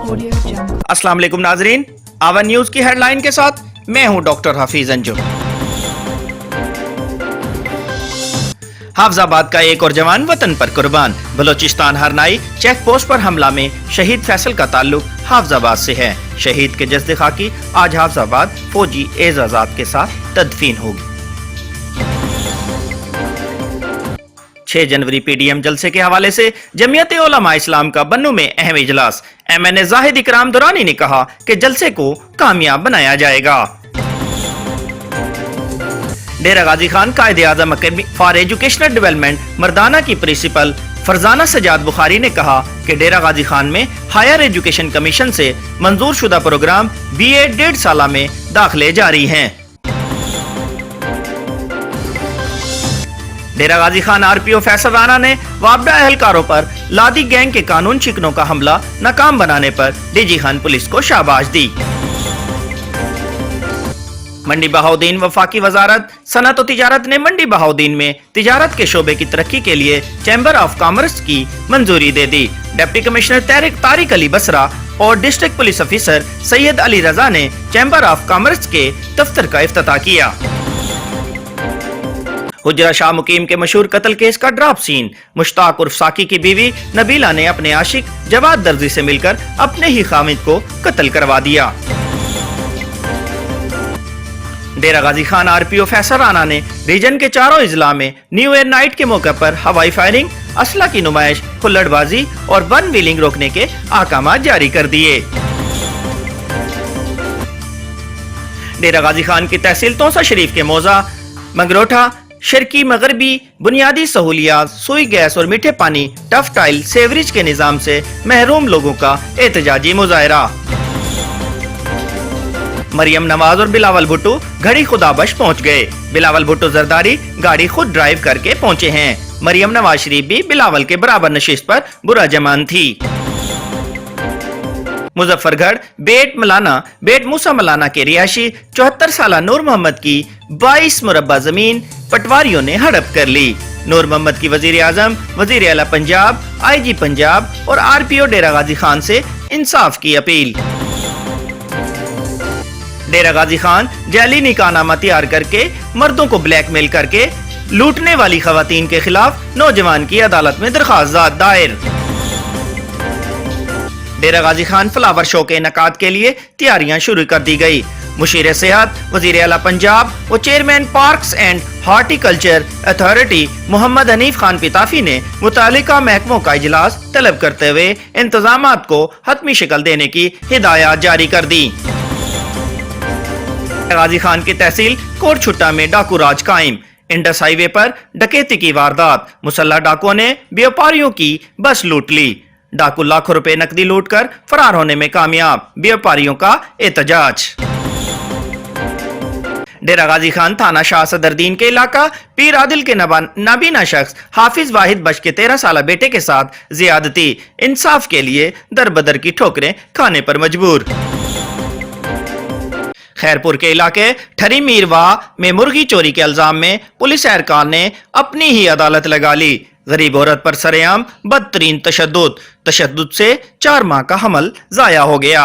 अस्सलाम वालेकुम नाजरीन, आवर न्यूज की हेडलाइन के साथ मैं हूं डॉक्टर हफीज अंजुम। हाफजाबाद का एक और जवान वतन पर कुर्बान। बलोचिस्तान हरनाई चेक पोस्ट पर हमला में शहीद फैसल का ताल्लुक हाफजाबाद से है। शहीद के जस्द खाकी आज हाफजाबाद फौजी एजाजात के साथ तदफीन होगी। 6 जनवरी पीडीएम जलसे के हवाले से जमीयत उलमा इस्लाम का बन्नू में अहम इजलास। एमएनए जाहिद इकराम दुरानी ने कहा कि जलसे को कामयाब बनाया जाएगा। डेरा गाजी खान कायदे आजम अकेडमी फॉर एजुकेशनल डेवलपमेंट मर्दाना की प्रिंसिपल फरजाना सजाद बुखारी ने कहा कि डेरा गाजी खान में हायर एजुकेशन कमीशन से मंजूर शुदा प्रोग्राम बीए 1.5 साल में दाखिले जारी हैं। डेरा गाजी खान आरपीओ फैसल राणा ने वापडा एहलकारों पर लादी गैंग के कानून शिकनों का हमला नाकाम बनाने पर डीजी खान पुलिस को शाबाश दी। मंडी बहाउद्दीन वफाकी वजारत सनत और तिजारत ने मंडी बहाउद्दीन में तिजारत के शोबे की तरक्की के लिए चैम्बर ऑफ कॉमर्स की मंजूरी दे दी। डिप्टी कमिश्नर तारिक अली बसरा और district police officer Syed Ali Raza ने चैम्बर ऑफ कॉमर्स के दफ्तर का इफ्तिताह किया। हुजरा शाह मुकीम के मशहूर कत्ल केस का ड्रॉप सीन। मुश्ताक उर्फ साकी की बीवी नबीला ने अपने आशिक जवाद दर्जी से मिलकर अपने ही खामिद को कत्ल करवा दिया। डेरा गाजी खान आरपीओ फैसल राणा ने रीजन के चारों इजला में न्यू ईयर नाइट के मौके पर हवाई फायरिंग, असला की नुमाइश, हुल्लड़बाजी और वन व्हीलिंग रोकने के अहकाम जारी कर दिए। डेरा गाजी खान की तहसील तौसा शरीफ के मौजा मंगरोठा शर्की मगरबी बुनियादी सहूलियात, सुई गैस और मीठे पानी, टफ टाइल, सेवरेज के निजाम से महरूम लोगों का एहतजाजी मुजाहरा। मरियम नवाज और बिलावल भुट्टो घड़ी खुदाबश पहुंच गए। बिलावल भुट्टो जरदारी गाड़ी खुद ड्राइव करके पहुंचे हैं। मरियम नवाज शरीफ भी बिलावल के बराबर नशिस्त पर बुरा जमान थी। मुजफ्फरगढ़ बेट मूसा मलाना के रिहायशी 74 साल नूर मोहम्मद की 22 मुरब्बा जमीन पटवारियों ने हड़प कर ली। नूर मोहम्मद की वजीर आजम, वजीर आला पंजाब, आईजी पंजाब और आरपीओ डेरा गाजी खान से इंसाफ की अपील। डेरा गाजी खान जाली निकाहनामा तैयार करके मर्दों को ब्लैकमेल करके लूटने वाली खवातीन के खिलाफ नौजवान की अदालत में दरखास्त दायर। डेरा गाजी खान फ्लावर शो के इनेकाद के लिए तैयारियां शुरू कर दी गई। मुशीर सेहत, वजीर आला पंजाब और chairman parks and horticulture authority Mohammad Hanif Khan Pitafi ने मुतालिका महकमों का इजलास तलब करते हुए इंतजामात को हतमी शक्ल देने की हिदायत जारी कर दी। गाजी खान की तहसील कोट छुट्टा में डाकू राज कायम। इंडस हाईवे पर डकैती की वारदात। मुसल्लह डाकुओं ने व्यापारियों की बस लूट ली। डाकू लाखों रुपए नकदी लूटकर फरार होने में कामयाब। व्यापारियों का एहतजाज। डेरा गाजी खान थाना शाह सदरदीन के इलाका पीर आदिल के नाबीना शख्स हाफिज वाहिद बश के 13 साल बेटे के साथ जियादती। इंसाफ के लिए दर बदर की ठोकरें खाने पर मजबूर। खैरपुर के इलाके ठरी मीरवाह में मुर्गी चोरी के इल्जाम में पुलिस एहलकार ने अपनी ही अदालत लगा ली। गरीब औरत पर सरेआम बदतरीन तशद्दुद से 4 माह का हमल जाया हो गया।